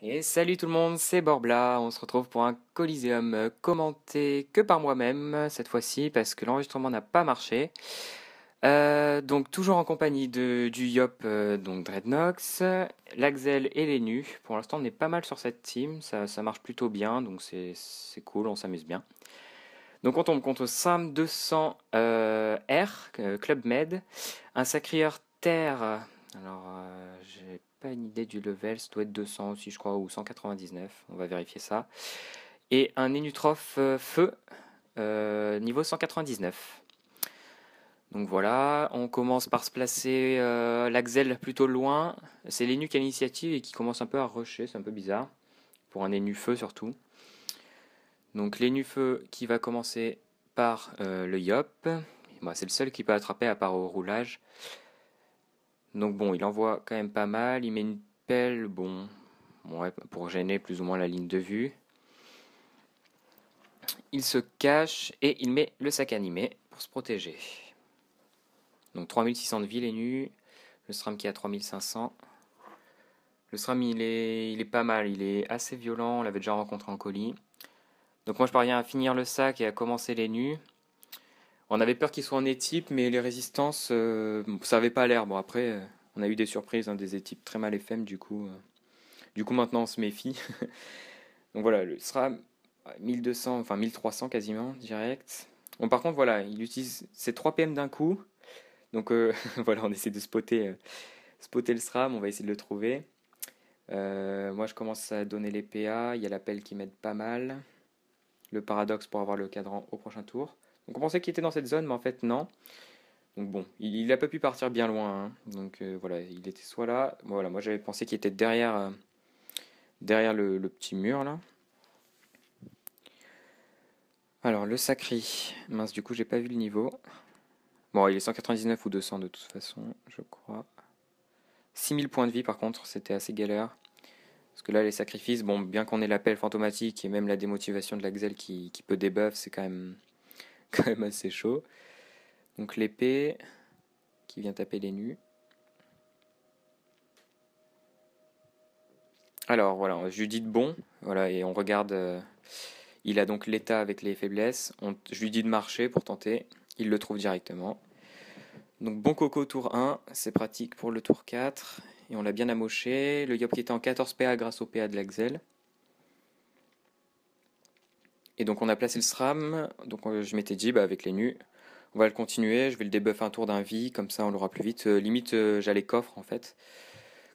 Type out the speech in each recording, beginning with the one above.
Et salut tout le monde, c'est Borbla. On se retrouve pour un Coliseum commenté que par moi-même cette fois-ci parce que l'enregistrement n'a pas marché. Donc toujours en compagnie du Yop, donc Dreadnox, l'Axel et les nus. Pour l'instant on est pas mal sur cette team, ça marche plutôt bien, donc c'est cool, on s'amuse bien. Donc on tombe contre SAM 200 R, Club Med, un Sacrieur Terre. Alors j'ai pas une idée du level, ça doit être 200 aussi je crois, ou 199, on va vérifier ça. Et un Inutroph Feu, niveau 199. Donc voilà, on commence par se placer l'Axel plutôt loin. C'est l'Enu qui a l'initiative et qui commence un peu à rusher, c'est un peu bizarre. Pour un Enu Feu surtout. Donc l'Enu Feu qui va commencer par le Yop. Bon, c'est le seul qui peut attraper à part au roulage. Donc bon, il envoie quand même pas mal. Il met une pelle, bon, ouais, pour gêner plus ou moins la ligne de vue. Il se cache et il met le sac animé pour se protéger. Donc 3600 de vie les nus. Le SRAM qui a 3500. Le SRAM il est pas mal, il est assez violent, on l'avait déjà rencontré en colis. Donc moi je parviens à finir le sac et à commencer les nus. On avait peur qu'il soit en étype, mais les résistances, ça avait pas l'air. Bon après, on a eu des surprises, hein, des étypes très mal FM du coup maintenant on se méfie. Donc voilà, le SRAM 1200, enfin 1300 quasiment direct. Bon par contre voilà, il utilise ses 3 PM d'un coup. Donc voilà, on essaie de spotter le SRAM, on va essayer de le trouver. Moi je commence à donner les PA, il y a l'appel qui m'aide pas mal. Le paradoxe pour avoir le cadran au prochain tour. Donc on pensait qu'il était dans cette zone, mais en fait non. Donc bon, il a pas pu partir bien loin, hein. Donc voilà, il était soit là. Bon, voilà, moi j'avais pensé qu'il était derrière le petit mur là. Alors le sacri, mince du coup j'ai pas vu le niveau. Bon il est 199 ou 200 de toute façon, je crois. 6000 points de vie par contre, c'était assez galère. Parce que là les sacrifices, bon bien qu'on ait l'appel fantomatique et même la démotivation de l'Axel qui peut debuff, c'est quand même, quand même assez chaud. Donc l'épée qui vient taper les nus. Alors voilà, je lui dis de bon, voilà, et on regarde. Il a donc l'état avec les faiblesses. Je lui dis de marcher pour tenter. Il le trouve directement. Donc bon coco tour 1, c'est pratique pour le tour 4. Et on l'a bien amoché. Le Yop qui était en 14 PA grâce au PA de l'Axel. Et donc on a placé le SRAM. Donc je m'étais dit, bah, avec les nus, on va le continuer. Je vais le debuff un tour d'un vie, comme ça on l'aura plus vite. Limite, j'allais coffre en fait.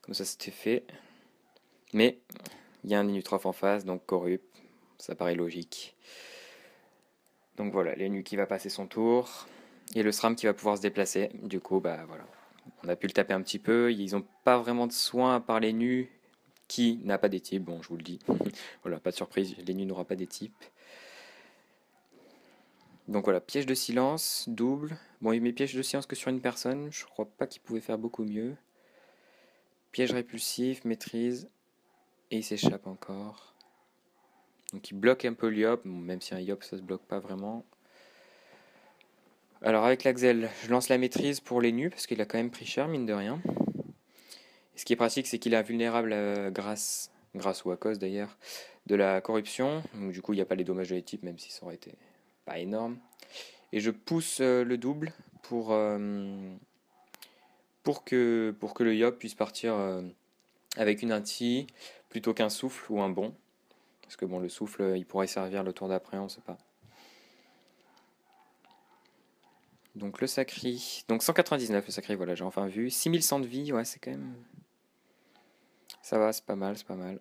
Comme ça c'était fait. Mais il y a un Inutroph en face, donc corrupt. Ça paraît logique. Donc voilà, l'Enu qui va passer son tour. Et le SRAM qui va pouvoir se déplacer. Du coup, bah voilà. On a pu le taper un petit peu. Ils n'ont pas vraiment de soins à part les nus qui n'a pas des types. Bon, je vous le dis. Voilà, pas de surprise, les nus n'aura pas des types. Donc voilà, piège de silence, double. Bon, il met piège de silence que sur une personne. Je crois pas qu'il pouvait faire beaucoup mieux. Piège répulsif, maîtrise. Et il s'échappe encore. Donc il bloque un peu l'Iop, même si un Iop ça se bloque pas vraiment. Alors avec l'Axel, je lance la maîtrise pour les nus parce qu'il a quand même pris cher, mine de rien. Et ce qui est pratique, c'est qu'il est invulnérable grâce ou à cause d'ailleurs, de la corruption. Donc du coup, il n'y a pas les dommages de les types, même si ça aurait été pas énorme. Et je pousse le double pour que le Yop puisse partir avec une inti plutôt qu'un souffle ou un bond. Parce que bon, le souffle, il pourrait servir le tour d'après, on sait pas. Donc le sacri. Donc 199 le sacri, voilà, j'ai enfin vu. 6100 de vie, ouais, c'est quand même. Ça va, c'est pas mal, c'est pas mal.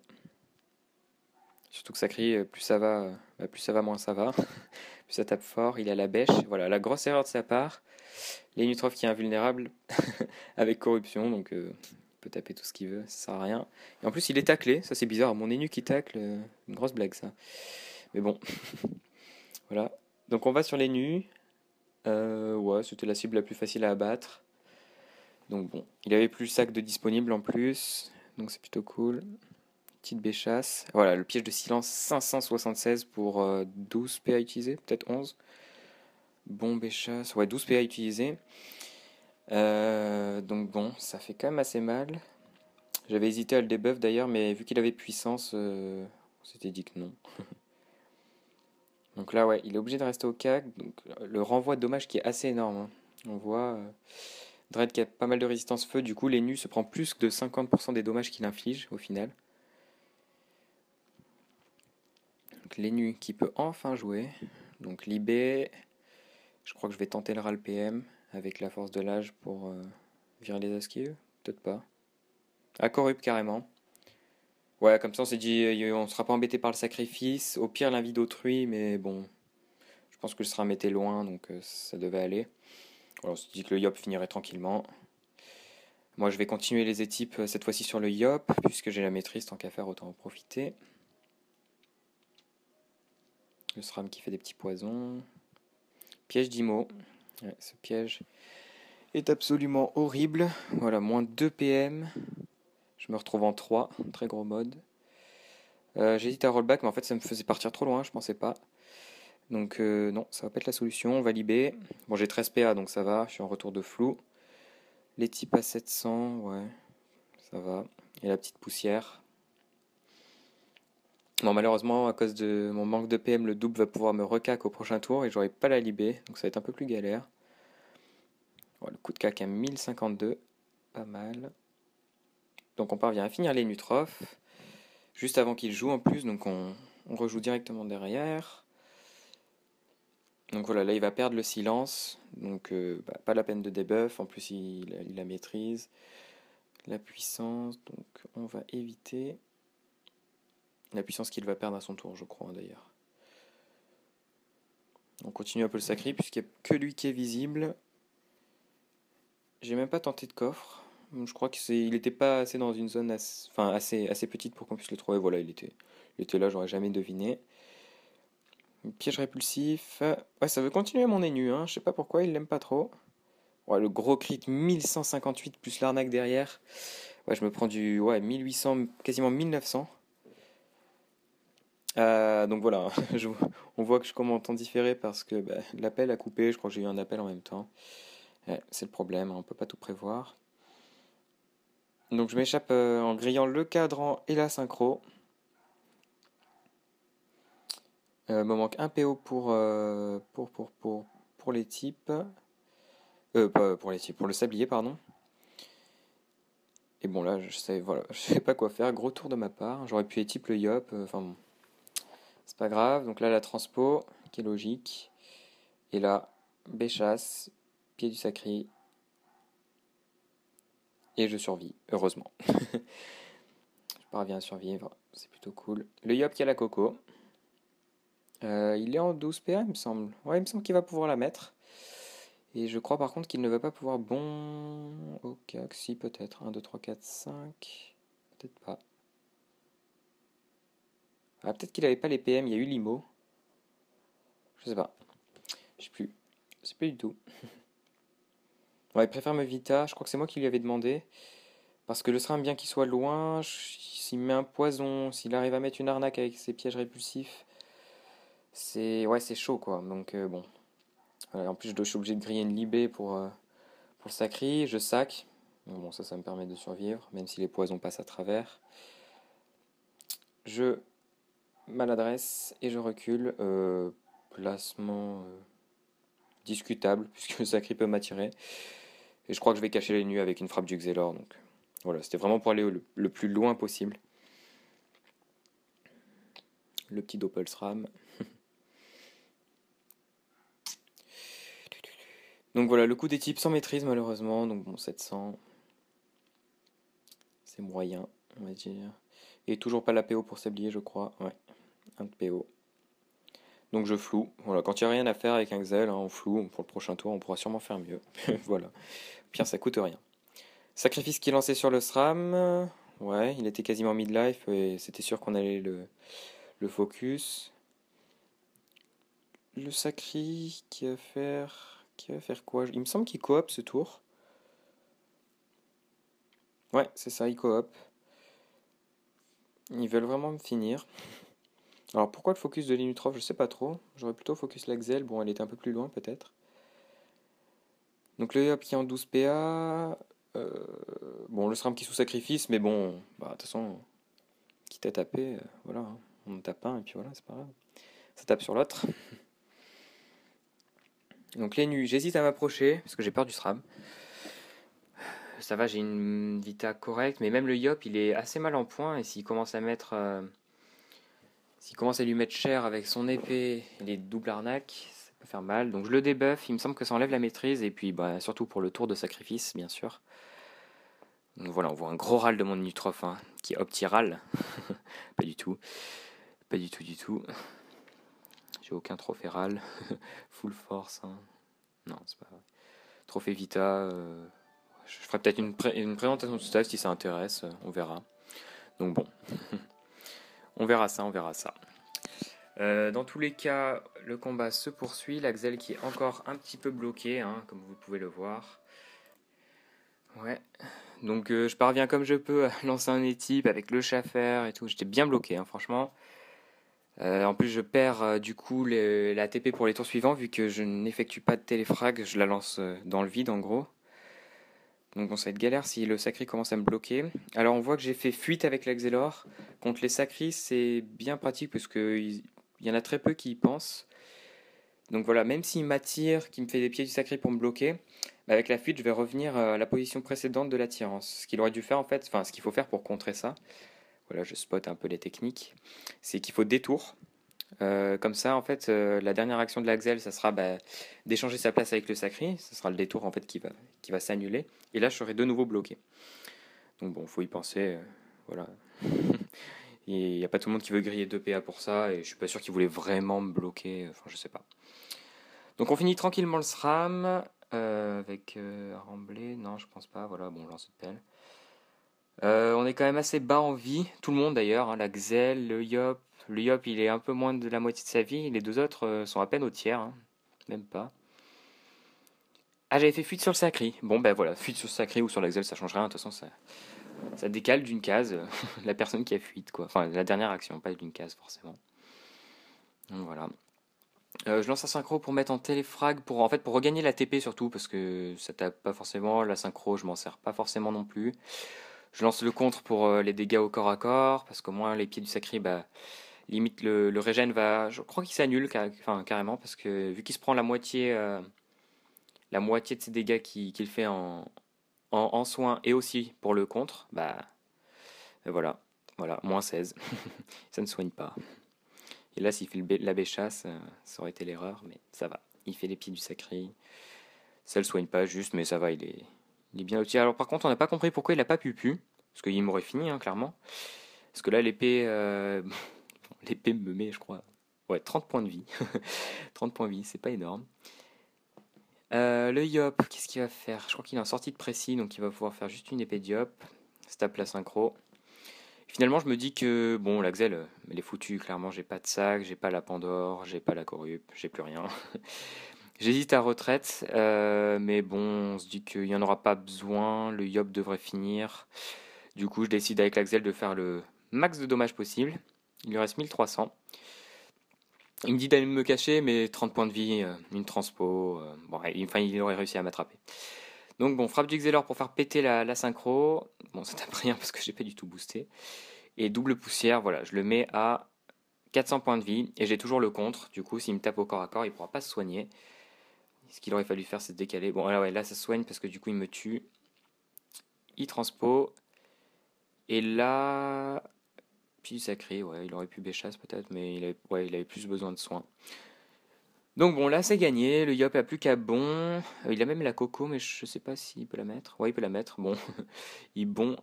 Surtout que sacri, plus ça va, moins ça va. Plus ça tape fort, il a la bêche. Voilà, la grosse erreur de sa part. L'Inutroph qui est invulnérable avec corruption, donc il peut taper tout ce qu'il veut, ça sert à rien. Et en plus, il est taclé, ça c'est bizarre. Mon Enu qui tacle, une grosse blague ça. Mais bon, voilà. Donc on va sur les nus. Ouais, c'était la cible la plus facile à abattre. Donc bon, il avait plus le sac de disponible en plus, donc c'est plutôt cool. Petite béchasse. Voilà, le piège de silence 576 pour 12 PA utilisés, peut-être 11. Bon béchasse, ouais, 12 PA utilisés. Donc bon, ça fait quand même assez mal. J'avais hésité à le debuff d'ailleurs, mais vu qu'il avait puissance, on s'était dit que non. Donc là, ouais, il est obligé de rester au CAC. Donc le renvoi de dommages qui est assez énorme, hein. On voit Dredd qui a pas mal de résistance feu, du coup les nus se prend plus de 50% des dommages qu'il inflige au final. Donc les nus qui peut enfin jouer. Donc Libé, je crois que je vais tenter le RAL PM avec la force de l'âge pour virer les esquives. Peut-être pas. Ah, corrupt carrément. Ouais, comme ça on s'est dit, on sera pas embêté par le sacrifice. Au pire, l'invite d'autrui, mais bon, je pense que le SRAM était loin, donc ça devait aller. Alors, on s'est dit que le Yop finirait tranquillement. Moi, je vais continuer les étypes cette fois-ci sur le Yop, puisque j'ai la maîtrise, tant qu'à faire, autant en profiter. Le SRAM qui fait des petits poisons. Piège d'Imo. Ouais, ce piège est absolument horrible. Voilà, moins 2 PM. Je me retrouve en 3, très gros mode. J'hésite à rollback, mais en fait ça me faisait partir trop loin, je pensais pas. Donc non, ça va pas être la solution, on va libérer. Bon, j'ai 13 PA, donc ça va, je suis en retour de flou. Les types à 700, ouais, ça va. Et la petite poussière. Bon, malheureusement, à cause de mon manque de PM, le double va pouvoir me recac au prochain tour et j'aurai pas la libé, donc ça va être un peu plus galère. Bon, le coup de cac à 1052, pas mal. Donc on parvient à finir les nutrophes, juste avant qu'il joue en plus, donc on rejoue directement derrière. Donc voilà, là il va perdre le silence, donc pas la peine de debuff, en plus il la maîtrise. La puissance, donc on va éviter la puissance qu'il va perdre à son tour, je crois d'ailleurs. On continue un peu le sacré puisqu'il n'y a que lui qui est visible. J'ai même pas tenté de coffre. Je crois qu'il était pas assez dans une zone assez petite pour qu'on puisse le trouver. Voilà, il était là, j'aurais jamais deviné. Piège répulsif. Ouais, ça veut continuer mon énu, hein. Je sais pas pourquoi, il l'aime pas trop. Ouais, le gros crit 1158 plus l'arnaque derrière. Ouais, je me prends du 1800, quasiment 1900. Donc voilà, on voit que je commence en temps différé parce que l'appel a coupé. Je crois que j'ai eu un appel en même temps. Ouais, c'est le problème, on peut pas tout prévoir. Donc je m'échappe en grillant le cadran et la synchro. Me manque un PO pour les types. Pas pour les types, pour le sablier, pardon. Et bon là, voilà, je sais pas quoi faire. Gros tour de ma part. J'aurais pu étype le Yop. Enfin bon, c'est pas grave. Donc là, la transpo, qui est logique. Et là, Béchasse, pied du sacré. Et je survis, heureusement. Je parviens à survivre, c'est plutôt cool. Le Yop qui a la coco. Il est en 12 PA, il me semble. Ouais, il me semble qu'il va pouvoir la mettre. Et je crois par contre qu'il ne va pas pouvoir bon au CAC. Si, peut-être. 1, 2, 3, 4, 5. Peut-être pas. Ah, peut-être qu'il avait pas les PM, il y a eu l'IMO. Je sais pas. Je sais plus. Je sais plus du tout. Ouais, il préfère me Vita. Je crois que c'est moi qui lui avais demandé. Parce que le SRAM, bien qu'il soit loin, s'il met un poison, s'il arrive à mettre une arnaque avec ses pièges répulsifs, c'est chaud quoi. Donc bon. En plus, je suis obligé de griller une libé pour le sacri. Je sac. Bon, ça me permet de survivre, même si les poisons passent à travers. Je maladresse et je recule. Placement discutable, puisque le sacri peut m'attirer. Et je crois que je vais cacher les nus avec une frappe du Xelor. Donc voilà, c'était vraiment pour aller le plus loin possible. Le petit Doppelsram. Donc voilà, le coup des types sans maîtrise malheureusement. Donc bon, 700. C'est moyen, on va dire. Et toujours pas la PO pour sablier, je crois. Ouais, un de PO. Donc je floue. Voilà, quand il n'y a rien à faire avec un Xel, hein, on floue. Pour le prochain tour, on pourra sûrement faire mieux. Voilà. Pire, ça coûte rien. Sacrifice qui est lancé sur le SRAM. Ouais, il était quasiment midlife et c'était sûr qu'on allait le focus. Le sacri qui va faire quoi? Il me semble qu'il coop ce tour. Ouais, c'est ça, il coop. Ils veulent vraiment me finir. Alors pourquoi le focus de l'Inutrof, je sais pas trop. J'aurais plutôt focus l'Axel. Bon, elle était un peu plus loin peut-être. Donc le Yop qui est en 12 PA. Euh, bon, le SRAM qui est sous sacrifice, mais bon, bah, de toute façon, quitte à taper, voilà, hein. On en tape un et puis voilà, c'est pas grave. Ça tape sur l'autre. Donc les nus, j'hésite à m'approcher parce que j'ai peur du SRAM. Ça va, j'ai une vita correcte, mais même le Yop, il est assez mal en point et s'il commence à lui mettre cher avec son épée et les doubles arnaques, ça peut faire mal. Donc je le débuff, il me semble que ça enlève la maîtrise et puis bah, surtout pour le tour de sacrifice, bien sûr. Donc voilà, on voit un gros râle de mon Nutroph, hein, qui est opti-râle. Pas du tout, pas du tout, du tout. J'ai aucun trophée râle. Full force, hein. Non, c'est pas vrai. Trophée Vita, je ferai peut-être une présentation de staff si ça intéresse, on verra. Donc bon, on verra ça, on verra ça. Dans tous les cas, le combat se poursuit. L'Axel qui est encore un petit peu bloqué, hein, comme vous pouvez le voir. Ouais. Donc je parviens comme je peux à lancer un étype avec le Schaffer et tout. J'étais bien bloqué, hein, franchement. En plus, je perds du coup la TP pour les tours suivants, vu que je n'effectue pas de téléfrag, je la lance dans le vide en gros. Donc bon, ça va être galère si le sacri commence à me bloquer. Alors on voit que j'ai fait fuite avec l'Axelor. Contre les sacris, c'est bien pratique parce qu'il y en a très peu qui y pensent. Donc voilà, même s'il m'attire, qu'il me fait des pieds du sacré pour me bloquer, bah, avec la fuite, je vais revenir à la position précédente de l'attirance. Ce qu'il aurait dû faire en fait, enfin ce qu'il faut faire pour contrer ça, voilà, je spot un peu les techniques, c'est qu'il faut détour. Comme ça, en fait, la dernière action de l'Axel, ça sera bah, d'échanger sa place avec le sacré. Ce sera le détour en fait qui va s'annuler. Et là, je serai de nouveau bloqué. Donc bon, faut y penser. Voilà. Il n'y a pas tout le monde qui veut griller 2 PA pour ça. Et je suis pas sûr qu'il voulait vraiment me bloquer. Enfin, je sais pas. Donc on finit tranquillement le SRAM. Avec Ramblay. Non, je pense pas. Voilà, bon, lance de pelle. On est quand même assez bas en vie, tout le monde d'ailleurs, hein, la Xel, le Yop. Le Yop, il est un peu moins de la moitié de sa vie, les deux autres sont à peine au tiers, hein, même pas. Ah, j'avais fait fuite sur le Sacri. Bon, ben voilà, fuite sur le Sacri ou sur la Xel, ça change rien, de toute façon, ça décale d'une case la personne qui a fuite, quoi. Enfin, la dernière action, pas d'une case forcément. Donc voilà. Je lance un synchro pour mettre en téléfrag, en fait, pour regagner la TP surtout, parce que ça tape pas forcément, la synchro, je m'en sers pas forcément non plus. Je lance le contre pour les dégâts au corps à corps, parce qu'au moins les pieds du sacré, bah, limite le régène va. Je crois qu'il s'annule enfin, carrément, parce que vu qu'il se prend la moitié de ses dégâts qu'il fait en soins et aussi pour le contre, bah voilà, voilà, moins 16. Ça ne soigne pas. Et là, s'il fait la béchasse, ça aurait été l'erreur, mais ça va. Il fait les pieds du sacré. Ça le soigne pas juste, mais ça va, il est bien outil. Alors par contre, on n'a pas compris pourquoi il a pas pu. Parce qu'il m'aurait fini, hein, clairement. Parce que là, l'épée, l'épée me met, je crois, ouais, 30 points de vie. 30 points de vie, c'est pas énorme. Le Yop, qu'est-ce qu'il va faire? Je crois qu'il est en sortie de précis, donc il va pouvoir faire juste une épée de Yop. Se tape la synchro. Finalement, je me dis que, bon, l'Axel, elle est foutue. Clairement, j'ai pas de sac, j'ai pas la Pandore, j'ai pas la Corrup, j'ai plus rien. J'hésite à retraite, mais bon, on se dit qu'il n'y en aura pas besoin. Le Yop devrait finir. Du coup, je décide avec l'Axel de faire le max de dommages possible. Il lui reste 1300. Il me dit d'aller me cacher, mais 30 points de vie, une transpo. Bon, enfin, il aurait réussi à m'attraper. Donc bon, frappe du Xelor pour faire péter la synchro. Bon, ça tape rien parce que j'ai pas du tout boosté. Et double poussière, voilà, je le mets à 400 points de vie. Et j'ai toujours le contre. Du coup, s'il me tape au corps à corps, il pourra pas se soigner. Ce qu'il aurait fallu faire, c'est se décaler. Bon, là, ouais, là, ça se soigne parce que du coup, il me tue. Il transpo. Et là, puis sacré, ouais, il aurait pu béchasse peut-être, mais il avait plus besoin de soins. Donc bon, là c'est gagné, le Yop a plus qu'à bon. Il a même la coco, mais je sais pas s'il peut la mettre. Ouais, il peut la mettre, bon. Il bon,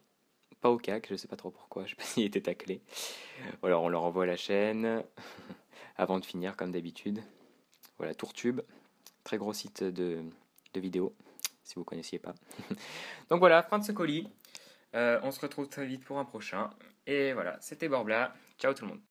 pas au cac, je sais pas trop pourquoi, je sais pas s'il était taclé. Voilà, on le renvoie à la chaîne, avant de finir comme d'habitude. Voilà, Tourtube, très gros site de vidéos, si vous connaissiez pas. Donc voilà, fin de ce colis. On se retrouve très vite pour un prochain. Et voilà, c'était Borbla. Ciao tout le monde.